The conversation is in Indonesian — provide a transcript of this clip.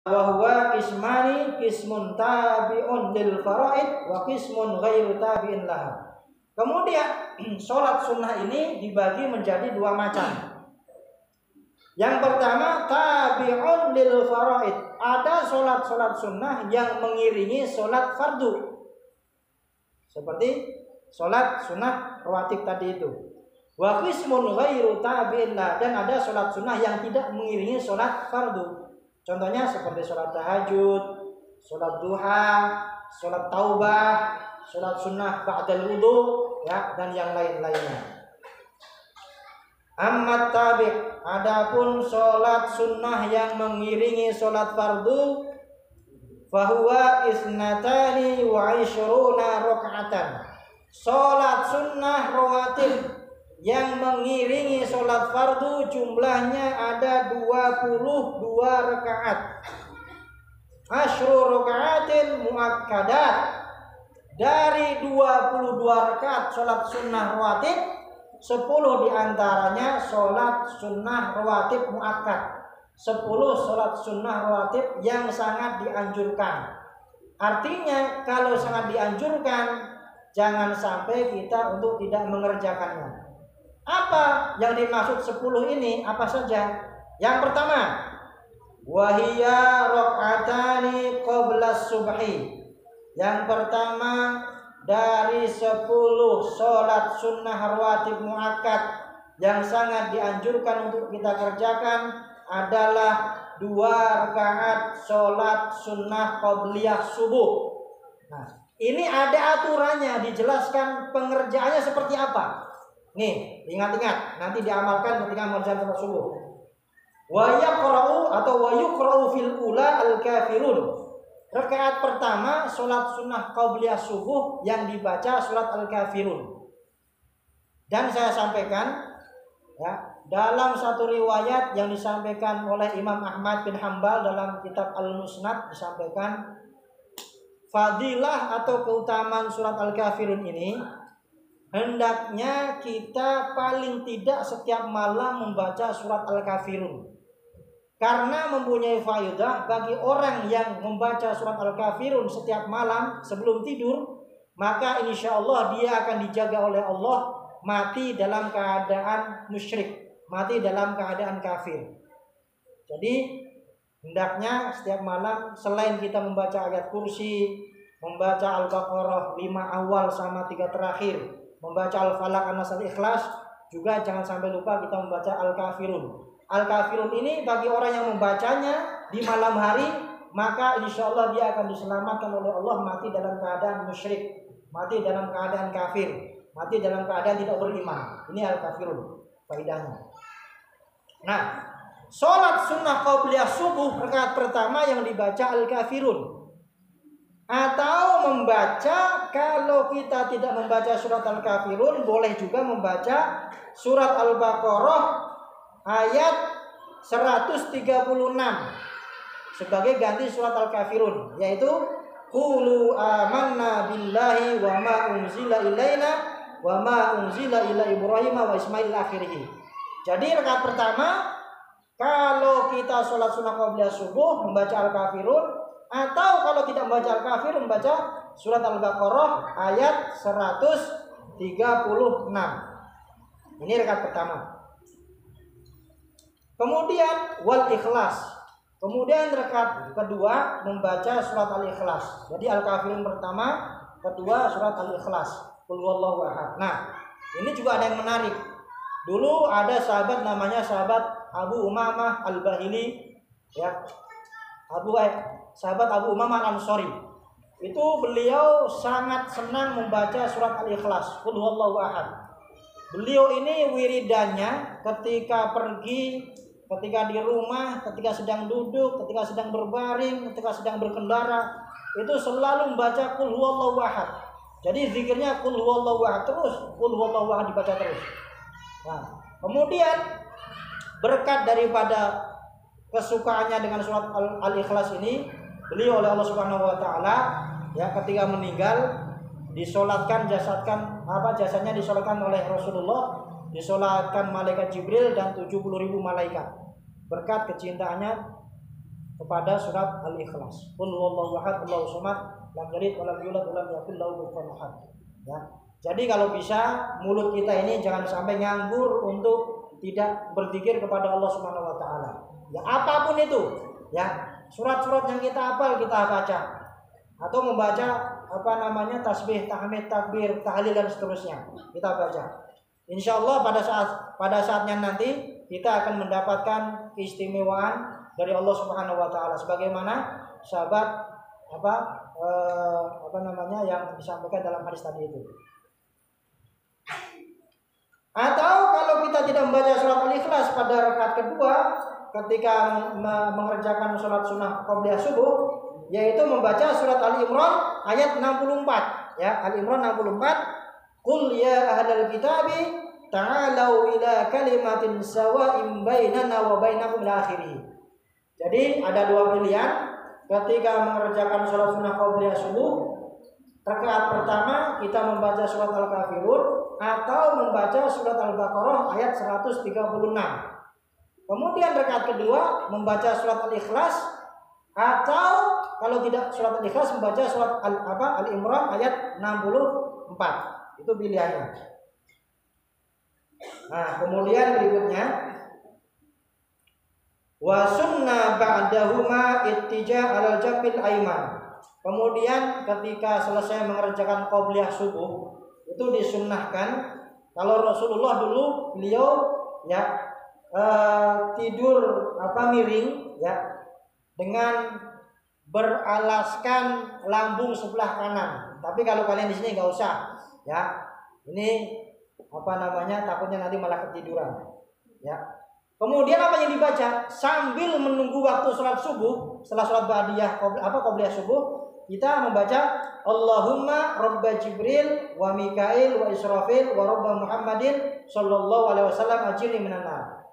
wa huwa qismani, qismun tabi'un lil faraid wa qismun ghairu tabi'in laha. Kemudian sholat sunnah ini dibagi menjadi dua macam. Yang pertama tabi'un lil faraid, ada sholat sunnah yang mengiringi sholat fardu, seperti sholat sunnah rawatib tadi itu. Wa qismun ghairu tabi'in laha, dan ada sholat sunnah yang tidak mengiringi sholat fardu. Contohnya seperti sholat tahajud, sholat duha, sholat taubah, sholat sunnah ba'dal wudu, ya, dan yang lain-lainnya. Amma tabi', adapun sholat sunnah yang mengiringi sholat fardu, fahuwa isnatani wa ishruna rakaatan. Sholat sunnah rawatib yang mengiringi sholat fardu jumlahnya ada 22 rakaat. Asyru rakaatin muakkadat, dari 22 rakaat sholat sunnah rawatib, 10 diantaranya sholat sunnah rawatib muakkad. 10 sholat sunnah rawatib yang sangat dianjurkan. Artinya kalau sangat dianjurkan, jangan sampai kita untuk tidak mengerjakannya. Apa yang dimaksud 10 ini? Apa saja? Yang pertama, wahiyya rak'atani qabla subhi. Yang pertama, dari 10 sholat sunnah rawatib muakkad yang sangat dianjurkan untuk kita kerjakan adalah 2 rakaat sholat sunnah qabliyah subuh. Nah, ini ada aturannya, dijelaskan pengerjaannya seperti apa. Nih, ingat-ingat, nanti diamalkan ketika mengerjakan sholat subuh. Wa yaqra'u atau wa yuqra'u fil ula al-kafirun. Rakaat pertama sholat sunnah qabliyah subuh yang dibaca surat al-kafirun. Dan saya sampaikan, ya, dalam satu riwayat yang disampaikan oleh Imam Ahmad bin Hanbal dalam kitab Al-Musnad, disampaikan fadilah atau keutamaan surat al-kafirun ini, hendaknya kita paling tidak setiap malam membaca surat al-kafirun, karena mempunyai faedah bagi orang yang membaca surat al-kafirun setiap malam sebelum tidur, maka insya Allah dia akan dijaga oleh Allah mati dalam keadaan musyrik, mati dalam keadaan kafir. Jadi hendaknya setiap malam selain kita membaca ayat kursi, membaca Al-Baqarah 5 awal sama 3 terakhir, membaca Al-Falaq, An-Nas, Al-Ikhlas, juga jangan sampai lupa kita membaca Al-Kafirun. Al-Kafirun ini bagi orang yang membacanya di malam hari, maka insya Allah dia akan diselamatkan oleh Allah mati dalam keadaan musyrik, mati dalam keadaan kafir, mati dalam keadaan tidak beriman. Ini Al-Kafirun faedahnya. Nah, sholat sunnah qabliyah subuh rakaat pertama yang dibaca Al-Kafirun. Atau membaca, kalau kita tidak membaca surat Al-Kafirun, boleh juga membaca surat Al-Baqarah ayat 136 sebagai ganti surat Al-Kafirun, yaitu qulu amanna billahi wa ma unzila ilaina wa ma unzila ila Ibrahim wa Ismail akhirih. Jadi rakaat pertama kalau kita sholat sunnah qabliyah subuh membaca Al-Kafirun, atau kalau tidak membaca Al-Kafir membaca surat Al-Baqarah ayat 136. Ini rakaat pertama. Kemudian wal ikhlas. Kemudian rakaat kedua membaca surat Al-Ikhlas. Jadi Al-Kafirun pertama, kedua surat Al-Ikhlas. Qul huwallahu ahad. Nah, ini juga ada yang menarik. Dulu ada sahabat namanya sahabat Abu Umamah Al-Bahili, ya. Sahabat Abu Umamah Al-Ansari. Itu beliau sangat senang membaca surat Al-Ikhlas, Qul huwallahu ahad. Beliau ini wiridannya ketika pergi, ketika di rumah, ketika sedang duduk, ketika sedang berbaring, ketika sedang berkendara, itu selalu membaca Qul huwallahu ahad. Jadi zikirnya Qul huwallahu ahad terus, Qul huwallahu ahad dibaca terus. Nah, kemudian berkat daripada kesukaannya dengan surat Al-Ikhlas ini, beliau oleh Allah Subhanahu wa taala, ya, ketika meninggal disolatkan jasadnya disolatkan oleh Rasulullah, disolatkan malaikat Jibril dan 70.000 malaikat. Berkat kecintaannya kepada surat Al-Ikhlas. Qul huwallahu ahad, Allahu samad, lam yalid wa lam yulad wa lam yakul lahu kufuwan ahad. Ya. Jadi kalau bisa mulut kita ini jangan sampai nganggur untuk tidak berzikir kepada Allah Subhanahu wa taala. Ya apapun itu, ya. Surat-surat yang kita hafal kita baca atau membaca tasbih, tahmid, takbir, tahlil dan seterusnya kita baca. Insya Allah pada saatnya nanti kita akan mendapatkan keistimewaan dari Allah Subhanahu wa taala sebagaimana sahabat yang disampaikan dalam hadis tadi itu. Atau kalau kita tidak membaca surat Al-Ikhlas pada rakaat kedua ketika mengerjakan sholat sunnah qabliyah subuh, yaitu membaca surat Al-Imran ayat 64, ya, Al-Imran 64. Qul ya ahlal kitabi ta'alau ila kalimatin sawa'in bainana wa bainakum ila akhirih. Jadi ada dua pilihan ketika mengerjakan sholat sunnah qabliyah subuh. Rakaat pertama kita membaca surat Al-Kafirun atau membaca surat Al-Baqarah ayat 136. Kemudian rakaat kedua membaca surat Al-Ikhlas atau kalau tidak surat Al-Ikhlas membaca surat Al-Imran ayat 64. Itu pilihannya. Nah, kemudian berikutnya wa sunna ba'dahuma ittija' alal jabil aiman. Kemudian ketika selesai mengerjakan qabliyah subuh itu disunnahkan kalau Rasulullah dulu beliau tidur miring ya dengan beralaskan lambung sebelah kanan. Tapi kalau kalian di sini nggak usah ya. Ini takutnya nanti malah ketiduran ya. Kemudian apa yang dibaca sambil menunggu waktu sholat subuh, setelah sholat ba'diyah qabliyah subuh, kita membaca Allahumma Rabba Jibril wa Mikail wa Israfil wa Rabba Muhammadin sallallahu alaihi wasallam ajirni minan nar.